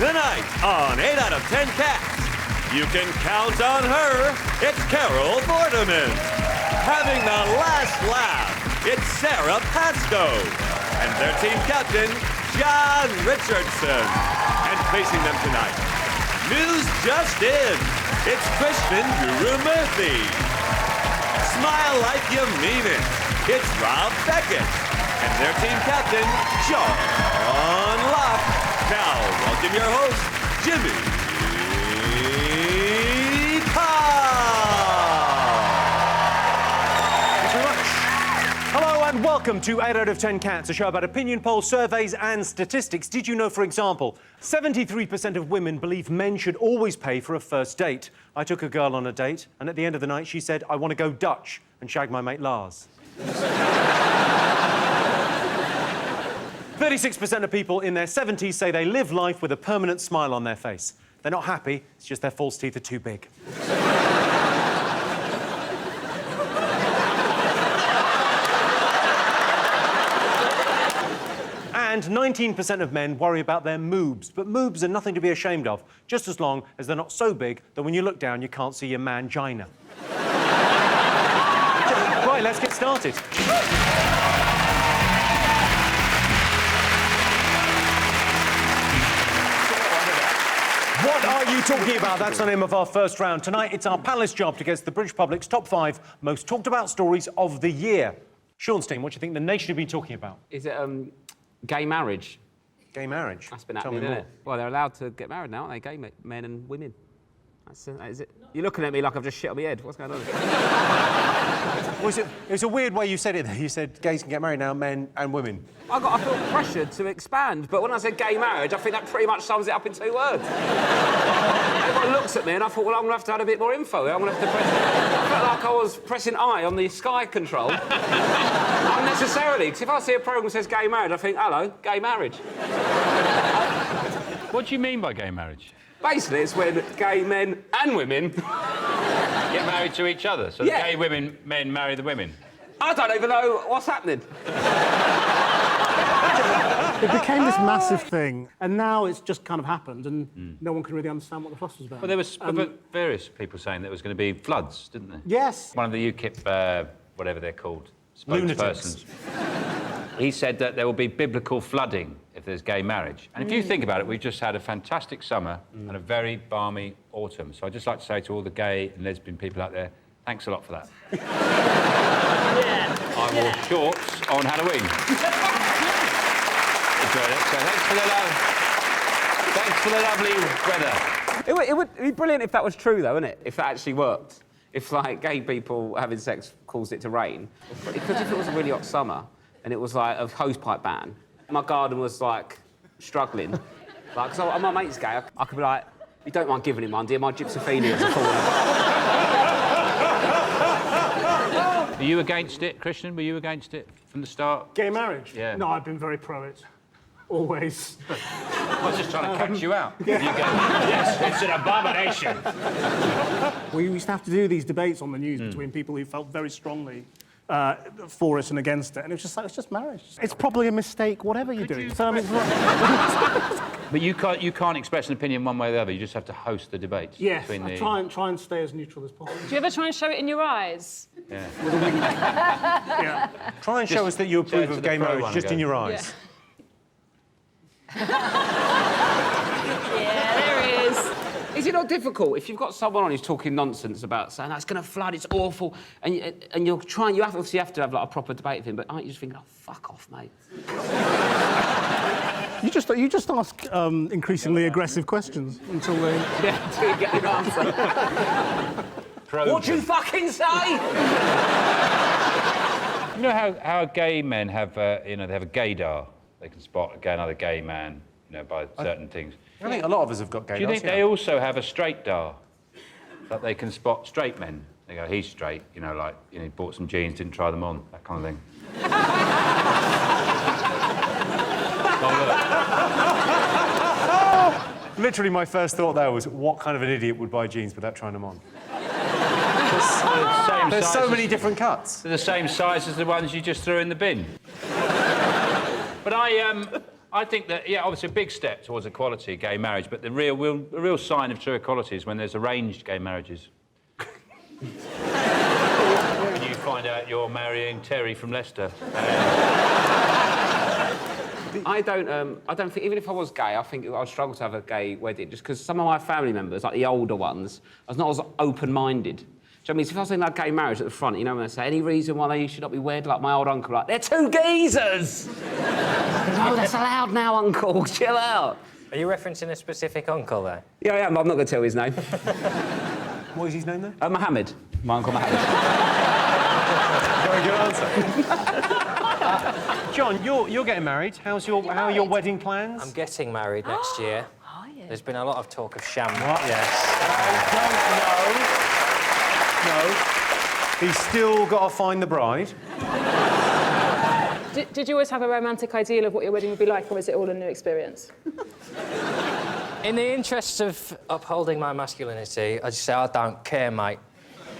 Tonight on 8 out of 10 Cats, you can count on her. It's Carol Vorderman. Having the last laugh, it's Sara Pascoe. And their team captain, John Richardson. And facing them tonight, news just in, it's Krishnan Guru-Murthy. Smile like you mean it, it's Beckett. And their team captain, John Locke. Now, welcome your host, Jimmy Carr. Thanks very much. Hello and welcome to 8 out of 10 Cats, a show about opinion polls, surveys and statistics. Did you know, for example, 73% of women believe men should always pay for a first date? I took a girl on a date, and at the end of the night, she said, I want to go Dutch and shag my mate Lars. 36% of people in their 70s say they live life with a permanent smile on their face. They're not happy, it's just their false teeth are too big. And 19% of men worry about their moobs, but moobs are nothing to be ashamed of, just as long as they're not so big that when you look down, you can't see your mangina. Right, let's get started. What are you talking about? That's the name of our first round. Tonight, it's our palace job to guess the British public's top 5 most talked about stories of the year. Seanstein, what do you think the nation have been talking about? Is it gay marriage? Gay marriage? That's been happening, isn't it? Well, they're allowed to get married now, aren't they? Gay men and women. That is it. You're looking at me like I've just shit on my head. What's going on? It was a weird way you said it there. You said gays can get married now, men and women. I felt pressured to expand, but when I said gay marriage, I think that pretty much sums it up in 2 words. Everyone looks at me and I thought, well, I'm going to have to add a bit more info. I'm going to have to press... I felt like I was pressing I on the Sky control. Unnecessarily, because if I see a programme that says gay marriage, I think, hello, gay marriage. What do you mean by gay marriage? Basically, it's when gay men and women... Get married to each other, so Yeah. the gay men marry the women. I don't even know what's happening. It became this massive thing, and now it's just kind of happened, and no one can really understand what the fuss was about. Well, there was various people saying there was going to be floods, didn't there? Yes. One of the UKIP, whatever they're called, Lunatics. spokespersons, he said that there will be biblical flooding if there's gay marriage. And if you think about it, we've just had a fantastic summer and a very balmy autumn. So I'd just like to say to all the gay and lesbian people out there, thanks a lot for that. I wore shorts on Halloween. Enjoyed it. So thanks for the lovely weather. It would be brilliant if that was true, though, wouldn't it? If that actually worked. If, like, gay people having sex caused it to rain. Because if it was a really hot summer and it was, like, a hosepipe ban, my garden was, like, struggling. Like, because my mate's gay, I could be like, you don't mind giving him one, dear, my gypsophenias are falling apart. Are you against it, Krishnan? Were you against it from the start? Gay marriage? Yeah. No, I've been very pro it. Always. I was just trying to catch you out. Yeah. You go, yes, it's an abomination. We used to have to do these debates on the news between people who felt very strongly for it and against it, and it was just like, it's just marriage. It's probably a mistake, whatever you're doing. So, I mean, But you can't express an opinion one way or the other. You just have to host the debate. yes, between I the... try and stay as neutral as possible. Do you ever try and show it in your eyes? Yeah. Yeah. Try and show us that you approve to of the gay pro marriage one just in again. your eyes. Yeah, there he is. Is it not difficult if you've got someone on who's talking nonsense about saying, it's going to flood, it's awful, and you're trying, you obviously have to have, like, a proper debate with him, but aren't you just thinking, oh, fuck off, mate? You just ask increasingly aggressive questions until they... Yeah, until you get the answer. What do you fucking say? You know how gay men have, they have a gaydar? They can spot another gay man, by certain things. I think a lot of us have got gaydars. Do you think they also have a straight dar? That they can spot straight men? They go, he's straight, he bought some jeans, didn't try them on, that kind of thing. Literally, my first thought there was, what kind of an idiot would buy jeans without trying them on? There's so many different cuts. They're the same size as the ones you just threw in the bin. But I think that, yeah, obviously a big step towards equality, gay marriage, but the real sign of true equality is when there's arranged gay marriages. When you find out you're marrying Terry from Leicester. I don't think, even if I was gay, I think I'd struggle to have a gay wedding, just because some of my family members, like the older ones, I was not as open-minded. Do you know what I mean? So if I was saying like gay marriage at the front, you know, when they say, any reason why they should not be wed, like my old uncle, like, they're two geezers! No, that's allowed now, uncle, chill out. Are you referencing a specific uncle there? Yeah, I am, I'm not going to tell his name. What is his name, then? Mohammed. My uncle Mohammed. Very good answer. John, you're getting married. How are your wedding plans? I'm getting married next year. Are you? There's been a lot of talk of sham. What? Yes. No. He's still got to find the bride. Did you always have a romantic ideal of what your wedding would be like, or is it all a new experience? In the interests of upholding my masculinity, I just say I don't care, mate.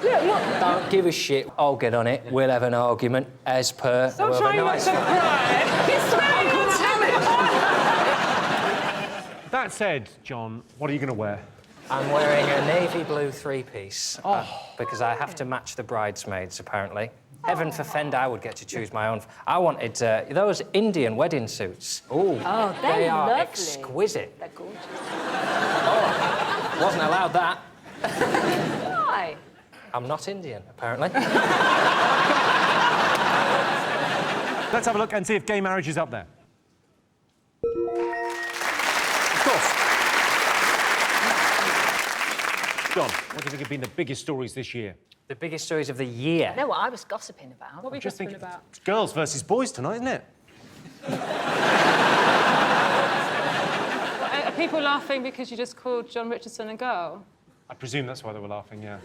Yeah, look. Don't give a shit. I'll get on it. We'll have an argument as per. Stop trying not to cry. He's swearing. That said, John, what are you going to wear? I'm wearing a navy blue three-piece because I have to match the bridesmaids, apparently. Heaven forfend I would get to choose my own. I wanted those Indian wedding suits. Oh, They are lovely. exquisite. They're gorgeous. Wasn't allowed that. Why? I'm not Indian, apparently. Let's have a look and see if gay marriage is up there. Of course. John, what do you think have been the biggest stories this year? The biggest stories of the year. I know what I was gossiping about. What were you Just gossiping think about? it's girls versus boys tonight, isn't it? Are people laughing because you just called John Richardson a girl? I presume that's why they were laughing, yeah.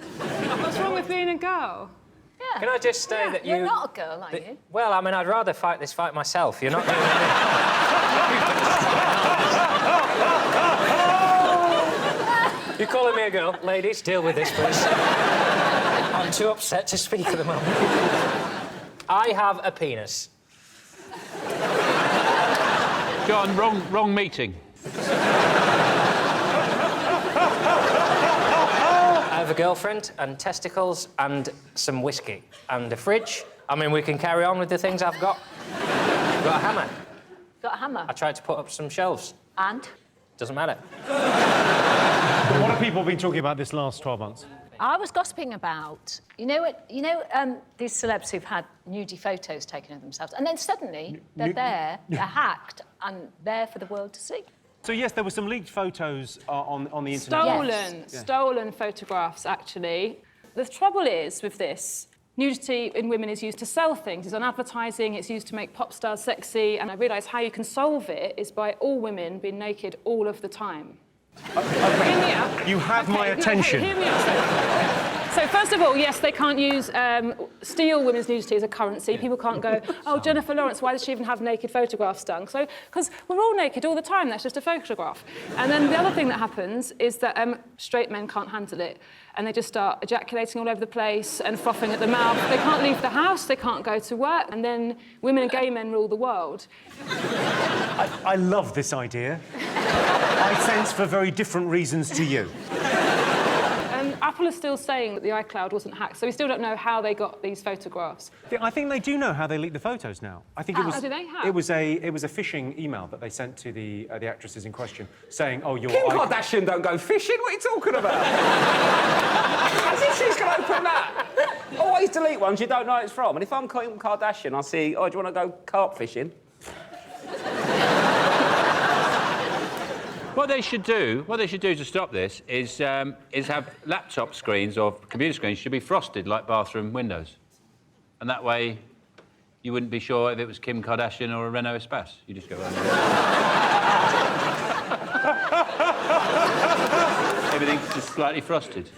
What's wrong with being a girl? Yeah. Can I just say that You're not a girl, are you? Well, I mean, I'd rather fight this fight myself. You're not doing it. You're calling me a girl. Ladies, deal with this, please. I'm too upset to speak at the moment. I have a penis. John, wrong meeting. I have a girlfriend and testicles and some whiskey and a fridge. I mean, we can carry on with the things I've got. Got a hammer. Got a hammer. I tried to put up some shelves. And? Doesn't matter. What have people been talking about this last 12 months? I was gossiping about, these celebs who've had nudie photos taken of themselves, and then suddenly they're hacked and there for the world to see. So, yes, there were some leaked photos on the internet. Stolen photographs, actually. The trouble is with this, nudity in women is used to sell things. It's on advertising, it's used to make pop stars sexy, and I realised how you can solve it is by all women being naked all of the time. Hear me out. You have my attention. Hear me out. So, first of all, yes, they can't steal women's nudity as a currency. People can't go, oh, Jennifer Lawrence, why does she even have naked photographs done? So, because we're all naked all the time, that's just a photograph. And then the other thing that happens is that straight men can't handle it, and they just start ejaculating all over the place and frothing at the mouth. They can't leave the house, they can't go to work, and then women and gay men rule the world. I love this idea. I sense for very different reasons to you. Apple is still saying that the iCloud wasn't hacked, so we still don't know how they got these photographs. I think they do know how they leaked the photos now. I think it was. How do they have? It was a phishing email that they sent to the actresses in question, saying, "Oh, your Kim Kardashian don't go fishing. What are you talking about? As if she's going to open that. Always delete ones you don't know it's from. And if I'm Kim Kardashian, I see, oh, do you want to go carp fishing? What they should do to stop this is have laptop screens or computer screens should be frosted like bathroom windows, and that way you wouldn't be sure if it was Kim Kardashian or a Renault Espace. You just go around. Everything's just slightly frosted.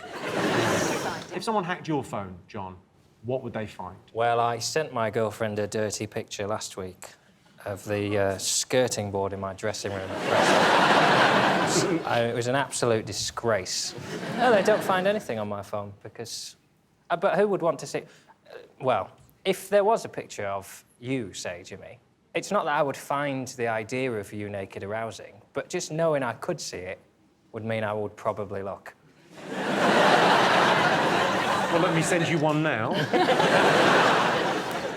If someone hacked your phone, John, what would they find? Well, I sent my girlfriend a dirty picture last week of the skirting board in my dressing room at it was an absolute disgrace. No, they don't find anything on my phone because... but who would want to see... well, if there was a picture of you, say, Jimmy, It's not that I would find the idea of you naked arousing, but just knowing I could see it would mean I would probably look. Well, let me send you one now.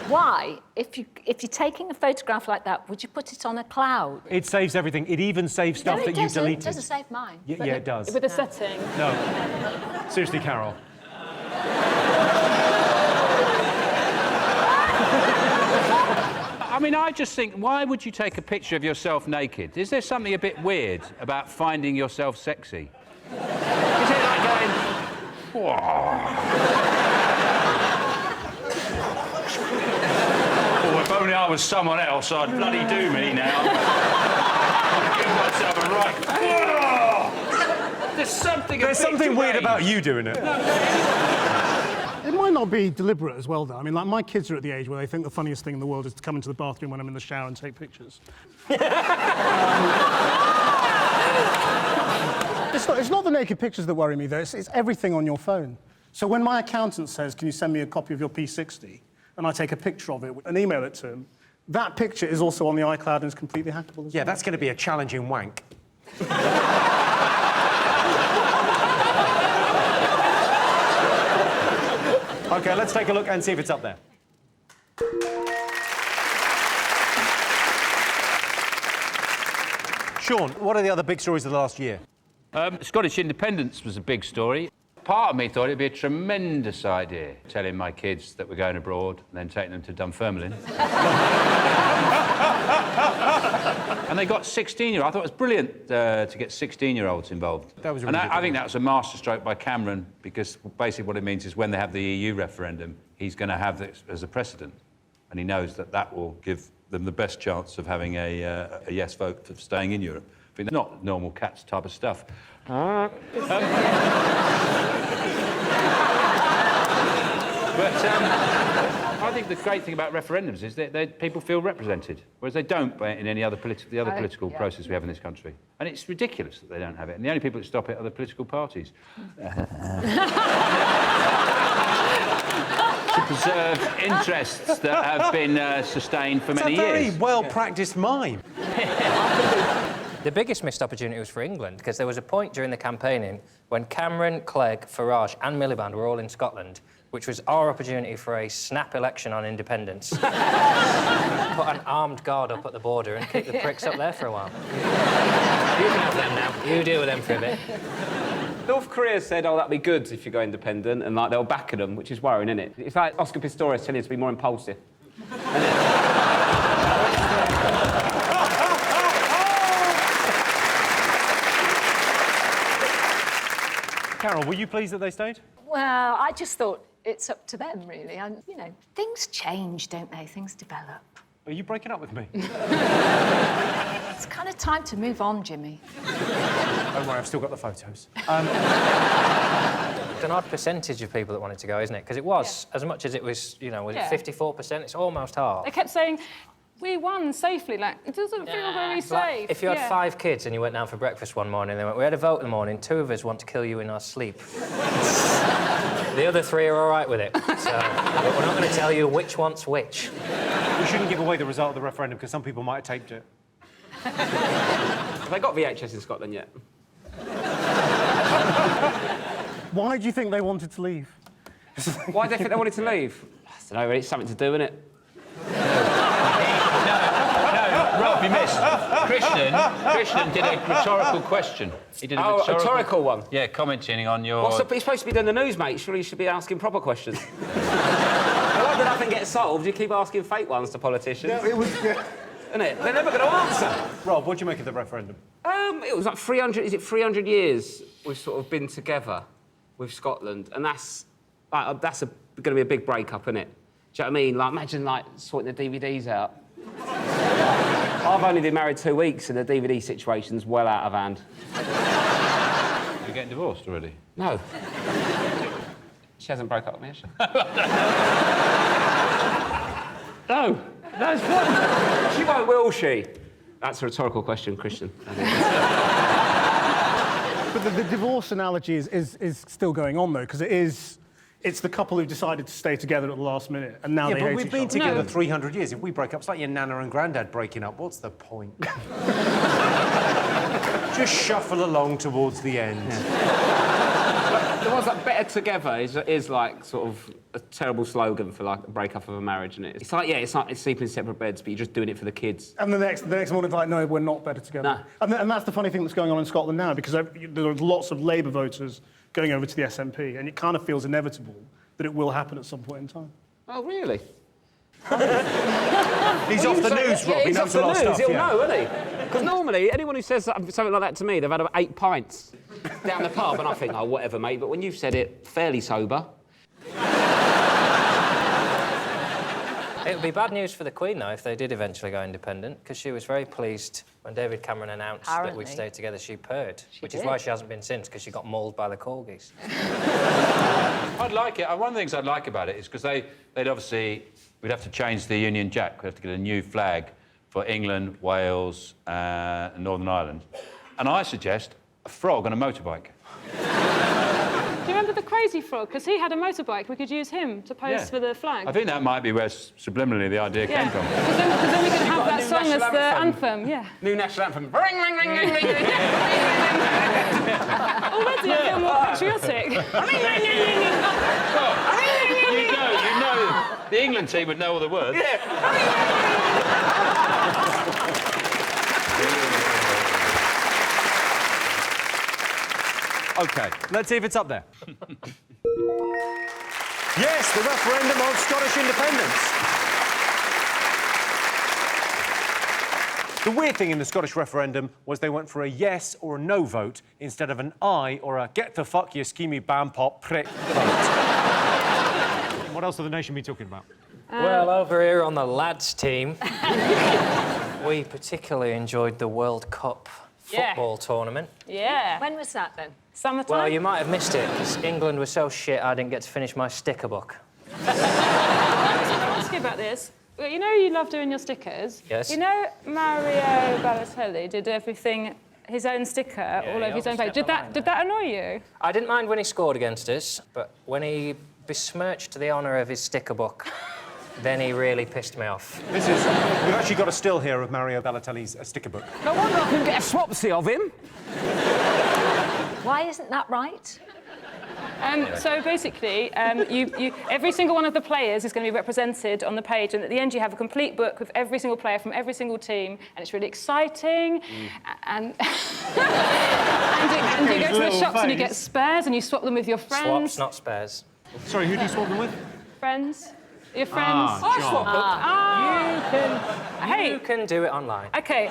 Why? If you're taking a photograph like that, would you put it on a cloud? It saves everything. It even saves stuff No, it that you've doesn't. deleted. It doesn't save mine. Yeah, it does. With a setting. No. Seriously, Carol. I mean, I just think, why would you take a picture of yourself naked? Is there something a bit weird about finding yourself sexy? Is it like going, oh, if only I was someone else, I'd bloody do me now. I'd give myself a right. There's something weird about you doing it. It might not be deliberate as well, though. I mean, like, my kids are at the age where they think the funniest thing in the world is to come into the bathroom when I'm in the shower and take pictures. It's not the naked pictures that worry me, though. It's everything on your phone. So when my accountant says, can you send me a copy of your P60, and I take a picture of it and email it to him, that picture is also on the iCloud and is completely hackable as well. Yeah, that's going to be a challenging wank. OK, let's take a look and see if it's up there. Sean, what are the other big stories of the last year? Scottish independence was a big story. Part of me thought it'd be a tremendous idea, telling my kids that we're going abroad and then taking them to Dunfermline. And they got 16-year-olds. I thought it was brilliant to get 16-year-olds involved. That was a and really I think that was a masterstroke by Cameron, because basically what it means is when they have the EU referendum, he's going to have this as a precedent. And he knows that that will give them the best chance of having a yes vote for staying in Europe. I think not normal cats type of stuff. But I think the great thing about referendums is that people feel represented, whereas they don't in any other political process we have in this country. And it's ridiculous that they don't have it. And the only people that stop it are the political parties. To preserve interests that have been sustained for many years. It's a very well-practised mime. The biggest missed opportunity was for England, because there was a point during the campaigning when Cameron, Clegg, Farage and Miliband were all in Scotland, which was our opportunity for a snap election on independence. Put an armed guard up at the border and keep the pricks up there for a while. You can have them now. You deal with them for a bit. North Korea said, oh, that'd be good if you go independent, and like they'll back them, which is worrying, isn't it? It's like Oscar Pistorius telling you to be more impulsive. Carol, were you pleased that they stayed? Well, I just thought it's up to them, really. And, you know, things change, don't they? Things develop. Are you breaking up with me? It's kind of time to move on, Jimmy. Don't worry, I've still got the photos. It's an odd percentage of people that wanted to go, isn't it? Because it was, as much as it was, you know, was it 54%? It's almost half. They kept saying, we won safely. Like, it doesn't feel very safe. Like, if you had 5 kids and you went down for breakfast one morning, they went, we had a vote in the morning, 2 of us want to kill you in our sleep. The other 3 are all right with it. So, but we're not going to tell you which one's which. We shouldn't give away the result of the referendum because some people might have taped it. Have they got VHS in Scotland yet? Why do you think they wanted to leave? Why do they think they wanted to leave? I don't know, it's something to do, innit? Rob, you missed. Krishnan did a rhetorical question. He did a rhetorical one? Yeah, commenting on your... He's supposed to be doing the news, mate. Surely you should be asking proper questions. I like that nothing gets solved. You keep asking fake ones to politicians. Yeah, it was... Yeah. Isn't it? They're never going to answer. Rob, what do you make of the referendum? It was like 300... Is it 300 years we've sort of been together with Scotland? And that's going to be a big break-up, isn't it? Do you know what I mean? Like, imagine, like, sorting the DVDs out. I've only been married 2 weeks and the DVD situation's well out of hand. You're getting divorced already? No. She hasn't broke up with me, has she? No. That's what... She won't, will she? That's a rhetorical question, Christian. But the divorce analogy is still going on, though, because it is It's the couple who decided to stay together at the last minute, and now they hate we've each been other. together No. 300 years. If we break up, it's like your nana and granddad breaking up. What's the point? Just shuffle along towards the end. The ones like better together is like sort of a terrible slogan for like a breakup of a marriage, isn't it? It's like it's sleeping in separate beds, but you're just doing it for the kids. And the next morning, it's like, no, we're not better together. No. And that's the funny thing that's going on in Scotland now, because there are lots of Labour voters going over to the SNP, and it kind of feels inevitable that it will happen at some point in time. Oh, really? He's off the news, Rob. He He's knows off a the lot of news. stuff. He'll yeah. know, won't he? Because normally, anyone who says something like that to me, they've had about 8 pints down the pub, and I think, oh, whatever, mate. But when you've said it fairly sober... It would be bad news for the Queen, though, if they did eventually go independent, because she was very pleased when David Cameron announced that we'd Apparently. stay together. She purred, which is did. why she hasn't been since, because she got mauled by the corgis. I'd like it. One of the things I'd like about it is because they'd obviously... We'd have to change the Union Jack. We'd have to get a new flag for England, Wales, and Northern Ireland. And I suggest a frog on a motorbike. Do you remember the Crazy Frog? Because he had a motorbike. We could use him to pose for the flag. I think that might be where subliminally the idea came from. Because then we could have got a that new song as national the anthem. anthem. Yeah. New national anthem. Ring, ring, ring, ring, ring, ring. Already, I feel more patriotic. You know, the England team would know all the words. OK, let's see if it's up there. Yes, the referendum on Scottish independence. The weird thing in the Scottish referendum was they went for a yes or a no vote instead of an aye or a get the fuck you schemy bam pop prick vote. What else have the nation been talking about? Well, over here on the lads' team, we particularly enjoyed the World Cup football tournament. Yeah. When was that, then? Summertime. Well, you might have missed it, because England was so shit I didn't get to finish my sticker book. I ask you about this. Well, you know you love doing your stickers. Yes. You know Mario Balotelli did everything, his own sticker all over his own page. Did that annoy you? I didn't mind when he scored against us, but when he besmirched the honour of his sticker book, then he really pissed me off. We've actually got a still here of Mario Balotelli's sticker book. No wonder I couldn't get a swapsy of him. Why isn't that right? So basically, every single one of the players is going to be represented on the page, and at the end you have a complete book with every single player from every single team, and it's really exciting. And and you go to the shops and you get spares and you swap them with your friends. Swaps, not spares. Sorry, who do you swap them with? Friends. Your friends. You can do it online. Okay.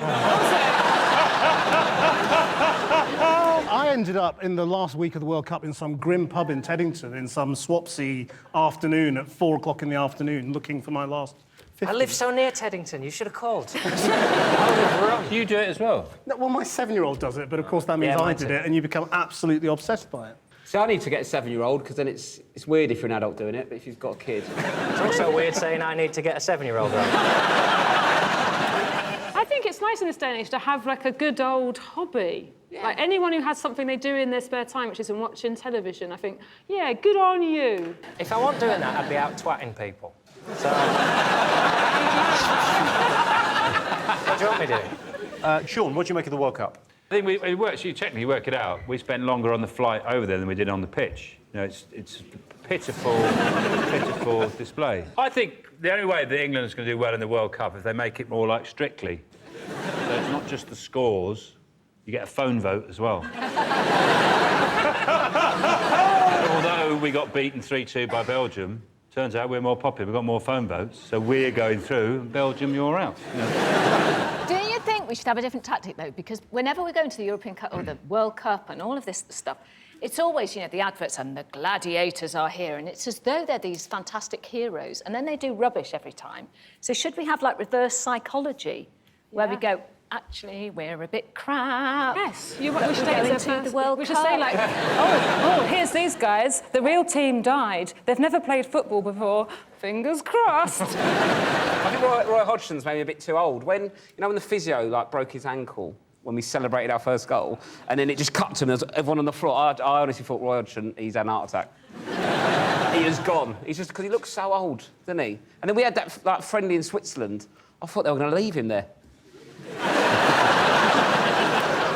I ended up in the last week of the World Cup in some grim pub in Teddington in some swapsy afternoon at 4 o'clock in the afternoon looking for my last 50. I live so near Teddington, you should have called. Do you do it as well? No, well, my 7-year-old does it, but of course that means Yeah, I mine did too. it and you become absolutely obsessed by it. See, I need to get a 7-year-old, because then it's weird if you're an adult doing it, but if you've got a kid... It's also weird saying I need to get a 7-year-old right. I think it's nice in this day and age to have like a good old hobby. Yeah. Like anyone who has something they do in their spare time, which isn't watching television, I think, yeah, good on you. If I wasn't doing that, I'd be out twatting people. So... What do you want me to do? Sean, what do you make of the World Cup? I think it works. You technically work it out. We spent longer on the flight over there than we did on the pitch. You know, it's a pitiful display. I think the only way that England is going to do well in the World Cup is if they make it more like Strictly. So it's not just the scores. You get a phone vote as well. Although we got beaten 3-2 by Belgium, turns out we're more popular. We've got more phone votes, so we're going through. Belgium, you're out. You know? Do you think we should have a different tactic, though? Because whenever we go into the European Cup or the World Cup and all of this stuff, it's always, you know, the adverts and the gladiators are here, and it's as though they're these fantastic heroes, and then they do rubbish every time. So should we have, like, reverse psychology, where we go, actually, we're a bit crap. Yes, we should go into the World We should Cup. say like, here's these guys. The real team died. They've never played football before. Fingers crossed. I think Roy Hodgson's maybe a bit too old. When, you know, when the physio, like, broke his ankle when we celebrated our first goal, and then it just cut to him, there's everyone on the floor. I honestly thought Roy Hodgson, he's had an heart attack. He is gone. He's just because he looks so old, doesn't he? And then we had that like friendly in Switzerland. I thought they were going to leave him there.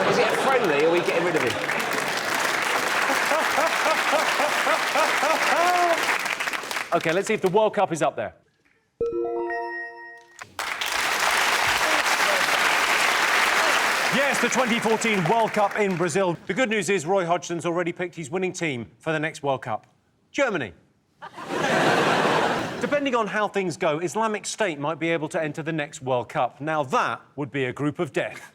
Is it a friendly, or are we getting rid of him? OK, let's see if the World Cup is up there. Yes, the 2014 World Cup in Brazil. The good news is Roy Hodgson's already picked his winning team for the next World Cup. Germany. Depending on how things go, Islamic State might be able to enter the next World Cup. Now that would be a group of death.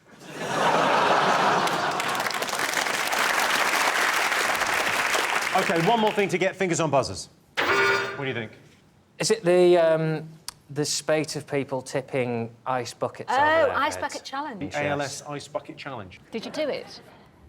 OK, one more thing to get fingers on buzzers. What do you think? Is it the spate of people tipping ice buckets over their Ice heads? Bucket Challenge. ALS Ice Bucket Challenge. Did you do it?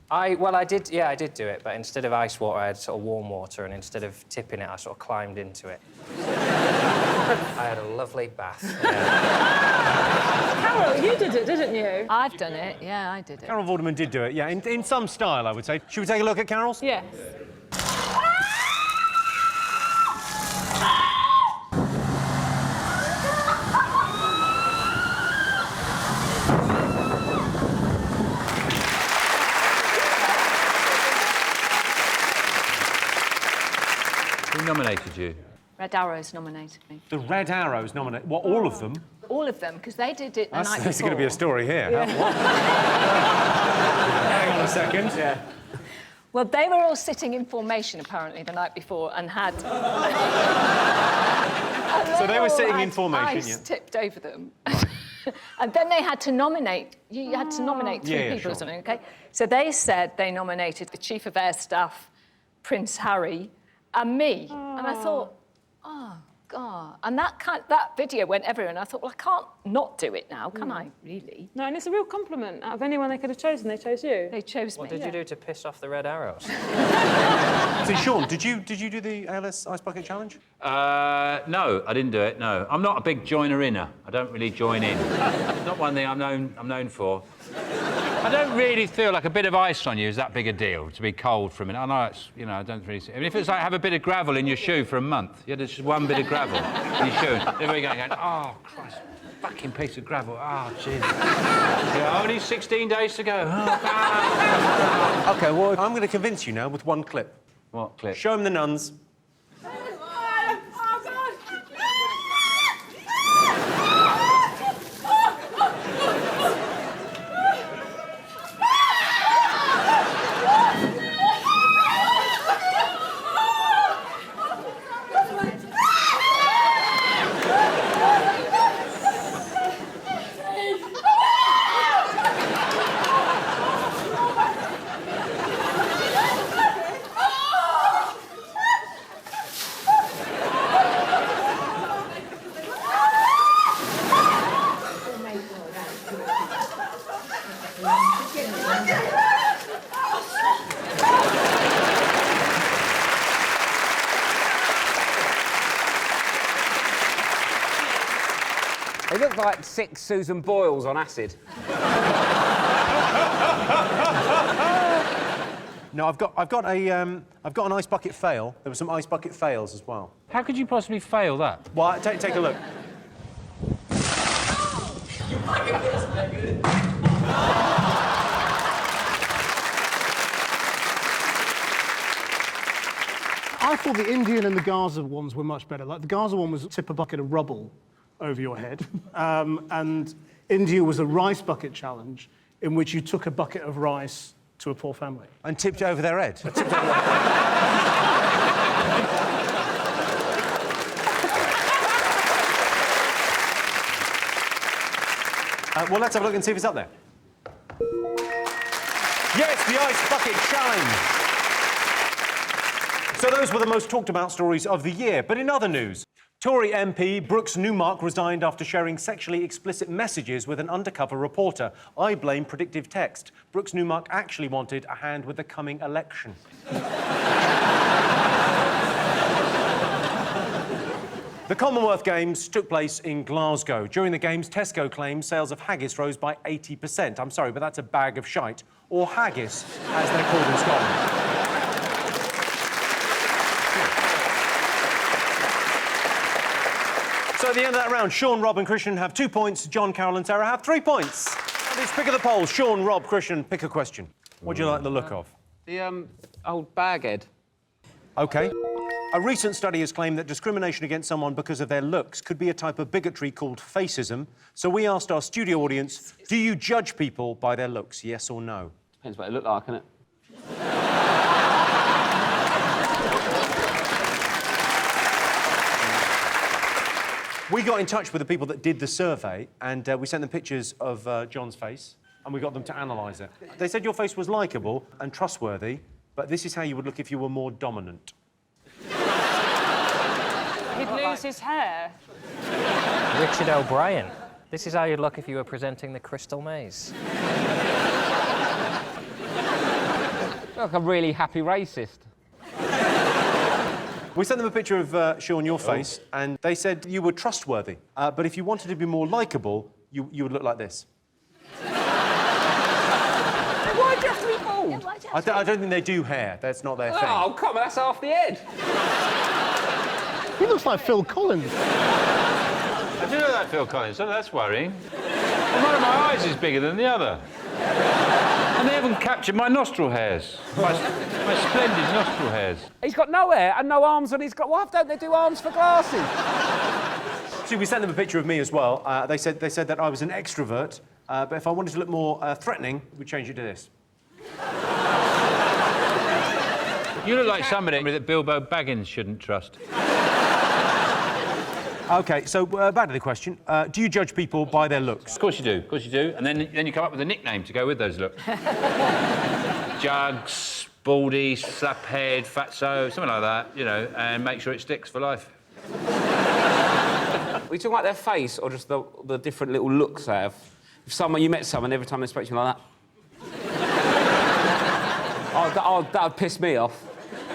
Well, I did do it, but instead of ice water, I had sort of warm water, and instead of tipping it, I sort of climbed into it. I had a lovely bath. Yeah. Carol, you did it, didn't you? I've done it, yeah, I did it. Carol Vorderman did do it, yeah, in some style, I would say. Should we take a look at Carol's? Yes. Who nominated you? Red Arrows nominated me. The Red Arrows nominated... What, all of them? All of them, because they did it the night before. There's going to be a story here. Yeah. What? Hang on a second. Yeah. Well, they were all sitting in formation, apparently, the night before, and had... So they were sitting in formation, ice yeah. tipped over them. And then they had to nominate... You had to nominate three people sure. or something, OK? So they said they nominated the Chief of Air Staff, Prince Harry, and me. And I thought, oh, God. And that video went everywhere, and I thought, well, I can't not do it now, can I, really? No, and it's a real compliment. Out of anyone they could have chosen, they chose you. They chose me. What did you do to piss off the Red Arrows? So, Sean, did you do the ALS Ice Bucket Challenge? No, I didn't do it, no. I'm not a big joiner-inner. I don't really join in. Not one thing I'm known for. I don't really feel like a bit of ice on you is that big a deal, to be cold for a minute. I know it's, you know, I don't really see... I mean, if it's like have a bit of gravel in your shoe for a month, you had just one bit of gravel in your shoe, everybody going, oh, Christ, fucking piece of gravel, oh, jeez. Yeah, only 16 days to go. Oh, OK, well, I'm going to convince you now with one clip. What clip? Show them the nuns. They look like 6 Susan Boyles on acid. No, I've got an ice bucket fail. There were some ice bucket fails as well. How could you possibly fail that? Well, take a look. I thought the Indian and the Gaza ones were much better. Like, the Gaza one was tip a bucket of rubble over your head. And India was a rice bucket challenge in which you took a bucket of rice to a poor family. And tipped it over their head. Well, let's have a look and see if it's up there. Yes, the Ice Bucket Challenge. So those were the most talked about stories of the year. But in other news, Tory MP Brooks Newmark resigned after sharing sexually explicit messages with an undercover reporter. I blame predictive text. Brooks Newmark actually wanted a hand with the coming election. The Commonwealth Games took place in Glasgow. During the Games, Tesco claims sales of haggis rose by 80%. I'm sorry, but that's a bag of shite, or haggis, as they're called in Scotland. So at the end of that round, Sean, Rob and Krishnan have 2 points. John, Carol and Sara have 3 points. Let's pick of the poll. Sean, Rob, Krishnan, pick a question. What do you like the look of? The old baghead. OK. A recent study has claimed that discrimination against someone because of their looks could be a type of bigotry called Facism. So we asked our studio audience, do you judge people by their looks, yes or no? Depends what they look like, innit? We got in touch with the people that did the survey, and we sent them pictures of John's face, and we got them to analyse it. They said your face was likeable and trustworthy, but this is how you would look if you were more dominant. He'd lose his hair. Richard O'Brien. This is how you'd look if you were presenting the Crystal Maze. Like a really happy racist. We sent them a picture of Sean, your face, and they said you were trustworthy, but if you wanted to be more likeable, you would look like this. Why do you have to be bald? I don't think they do hair. That's not their thing. Oh, come on, that's half the head. He looks like Phil Collins. I do look like Phil Collins, so that's worrying. And one of my eyes is bigger than the other. And they haven't captured my nostril hairs. My splendid nostril hairs. He's got no hair and no arms, and he's got... Why don't they do arms for glasses? See, we sent them a picture of me as well. They said that I was an extrovert, but if I wanted to look more threatening, we'd change it to this. You look like somebody that Bilbo Baggins shouldn't trust. OK, so back to the question. Do you judge people by their looks? Of course you do, of course you do. And then you come up with a nickname to go with those looks. Jugs, Baldy, Slaphead, Fatso, something like that, you know, and make sure it sticks for life. Are you talking about their face or just the different little looks they have? If you met someone, every time they spoke to you like that... that would piss me off.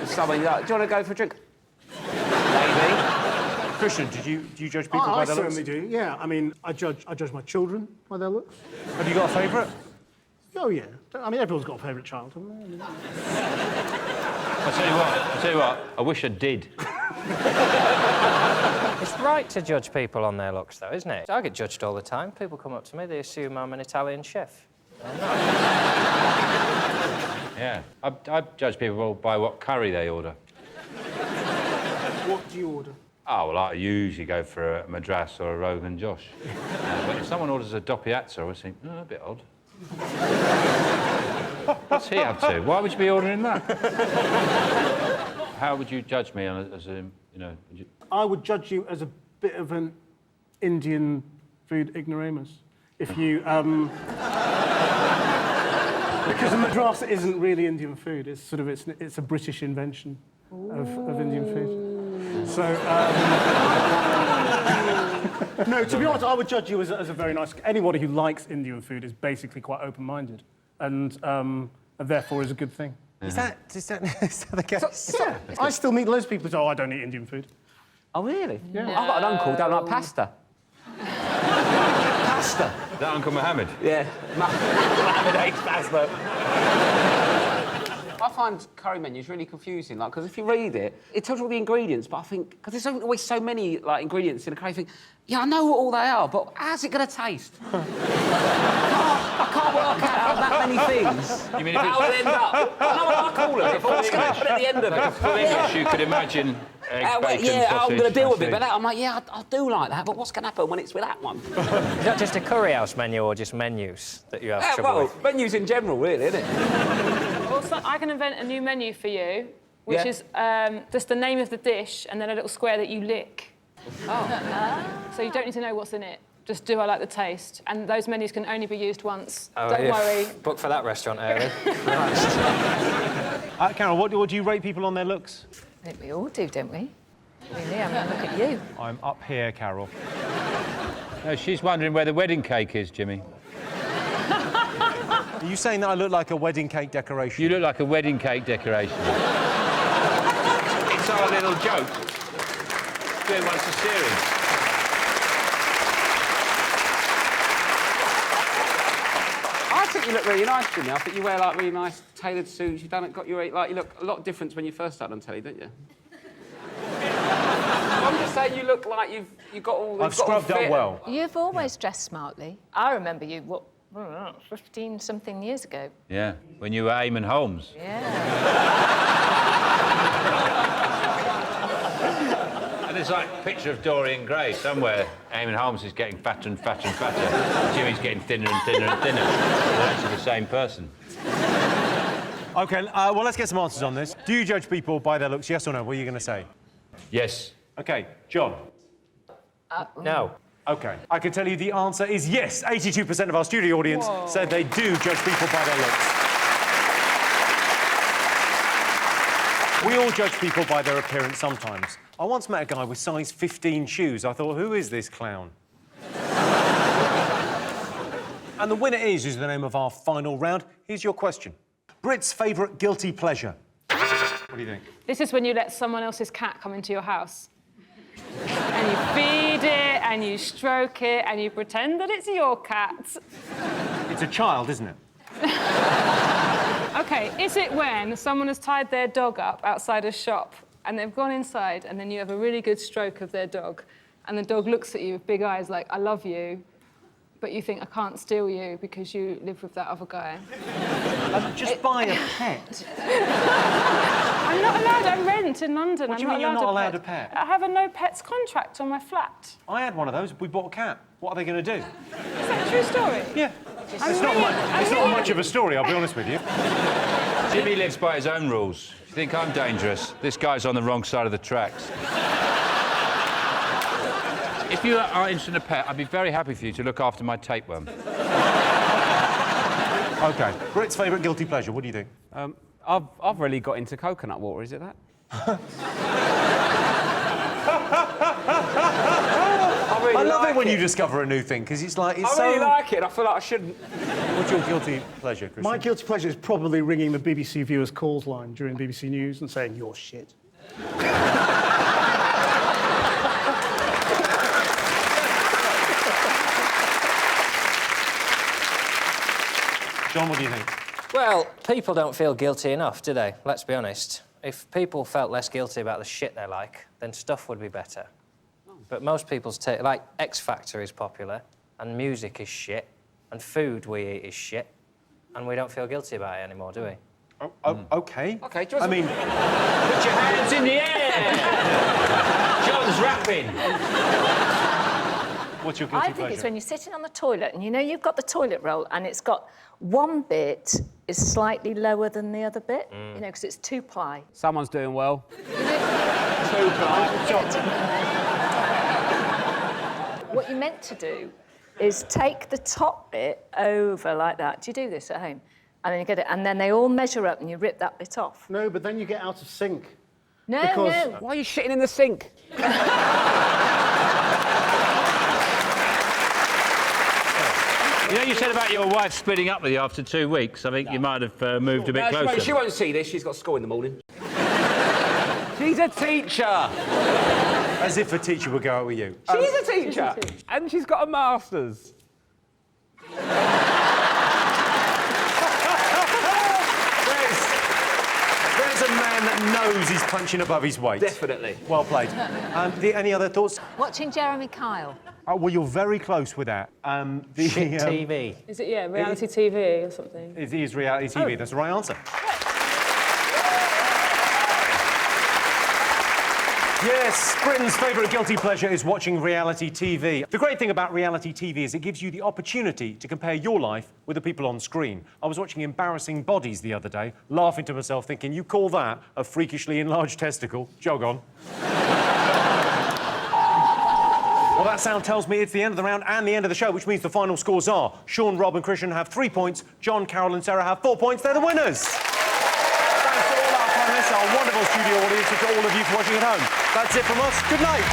If someone like, do you want to go for a drink? Maybe. Krishnan, do you judge people by their looks? I certainly do, yeah. I mean, I judge my children by their looks. Have you got a favourite? Oh, yeah. I mean, everyone's got a favourite child, haven't they? I'll tell you what, I wish I did. It's right to judge people on their looks, though, isn't it? I get judged all the time. People come up to me, they assume I'm an Italian chef. Yeah, I judge people by what curry they order. What do you order? Oh, well, I usually go for a Madras or a Rogan Josh. But if someone orders a doppiazza, I always think, oh, a bit odd. What's he up to? Why would you be ordering that? How would you judge me as a, you know... I would judge you as a bit of an Indian food ignoramus. If you, because a Madras isn't really Indian food. It's sort of, it's a British invention of Indian food. So, no, to be honest, I would judge you as a very nice... Anybody who likes Indian food is basically quite open-minded and therefore is a good thing. Is that the case? Yeah. I still meet loads of people who say, oh, I don't eat Indian food. Oh, really? Yeah. I've got an uncle who don't like pasta. Pasta? Is that Uncle Mohammed? Yeah. Mohammed hates pasta. I find curry menus really confusing, like, because if you read it, it tells you all the ingredients, but I think, because there's always so many, like, ingredients in a curry, I think, yeah, I know what all they are, but how's it going to taste? I can't work out that many things. You mean if how will it end up? I know what I call it, but what's going to happen at the end of it? For English, you could imagine egg, bacon, yeah, sausage, I'm going to deal with it, sausage. but I'm like, yeah, I do like that, but what's going to happen when it's with that one? Is that just a curry house menu or just menus that you have trouble with? Menus in general, really, isn't it? Also, I can invent a new menu for you, which is just the name of the dish and then a little square that you lick. Oh. So you don't need to know what's in it. Just do I like the taste? And those menus can only be used once. Oh, Don't worry. Book for that restaurant early. Carol, what do you rate people on their looks? I think we all do, don't we? Really, I mean, look at you. I'm up here, Carol. No, she's wondering where the wedding cake is, Jimmy. Are you saying that I look like a wedding cake decoration? You look like a wedding cake decoration. It's our little joke. Doing once a series. I think you look really nice, Jimmy. I think you wear, like, really nice tailored suits. You look a lot different when you first started on telly, don't you? I'm just saying you look like you've got all... I've scrubbed up well. You've always dressed smartly. I remember you, 15-something years ago. Yeah, when you were Eamon Holmes. Yeah. And there's like a picture of Dorian Gray somewhere. Eamon Holmes is getting fatter and fatter and fatter. Jimmy's getting thinner and thinner and thinner. They're actually the same person. OK, well, let's get some answers on this. Do you judge people by their looks, yes or no? What are you going to say? Yes. OK, John? No. OK. I can tell you the answer is yes. 82% of our studio audience said they do judge people by their looks. We all judge people by their appearance sometimes. I once met a guy with size 15 shoes. I thought, who is this clown? And the winner is the name of our final round. Here's your question. Brit's favourite guilty pleasure. What do you think? This is when you let someone else's cat come into your house. And you feed it, and you stroke it, and you pretend that it's your cat. It's a child, isn't it? OK, is it when someone has tied their dog up outside a shop and they've gone inside and then you have a really good stroke of their dog and the dog looks at you with big eyes like, I love you, but you think, I can't steal you because you live with that other guy? Just buy a pet. I'm not allowed. I rent in London. What do you mean you're not allowed a pet? I have a no pets contract on my flat. I had one of those. We bought a cat. What are they going to do? Is that a true story? Yeah. It's not much of a story, I'll be honest with you. Jimmy lives by his own rules. You think I'm dangerous? This guy's on the wrong side of the tracks. If you are interested in a pet, I'd be very happy for you to look after my tapeworm. OK. Brit's favourite guilty pleasure, what do you think? I've really got into coconut water, is it that? I love it when you discover a new thing, because it's like, it's I really like it, and I feel like I shouldn't. What's your guilty pleasure, Krishnan? My guilty pleasure is probably ringing the BBC viewers' calls line during BBC News and saying, you're shit. John, what do you think? Well, people don't feel guilty enough, do they? Let's be honest. If people felt less guilty about the shit they like, then stuff would be better. But most people's take... Like, X Factor is popular, and music is shit, and food we eat is shit, and we don't feel guilty about it anymore, do we? OK. OK, I mean... Put your hands in the air! John's rapping. What's your guilty I think pleasure? it's when you're sitting on the toilet and you know you've got the toilet roll and it's got one bit is slightly lower than the other bit, you know, because it's two-ply. Someone's doing well. What you're meant to do is take the top bit over like that. Do you do this at home? And then you get it, and then they all measure up and you rip that bit off. No, but then you get out of sync. No, Because- no. Why are you shitting in the sink? You know, you said about your wife splitting up with you after 2 weeks. I think you might have moved a bit closer. She won't see this. She's got school in the morning. She's a teacher. As if a teacher would go out with you. She's a teacher. And she's got a master's. There's a man that knows he's punching above his weight. Definitely. Well played. Any other thoughts? Watching Jeremy Kyle. Oh, well, you're very close with that. Shit TV. Is it, yeah, reality TV or something? It is reality TV. That's the right answer. Yes, Britain's favourite guilty pleasure is watching reality TV. The great thing about reality TV is it gives you the opportunity to compare your life with the people on screen. I was watching Embarrassing Bodies the other day, laughing to myself, thinking, you call that a freakishly enlarged testicle? Jog on. Well, that sound tells me it's the end of the round and the end of the show, which means the final scores are Sean, Rob and Krishnan have 3 points, John, Carol and Sara have 4 points. They're the winners! Thanks to all our panellists, our wonderful studio audience, and to all of you for watching at home. That's it from us. Good night.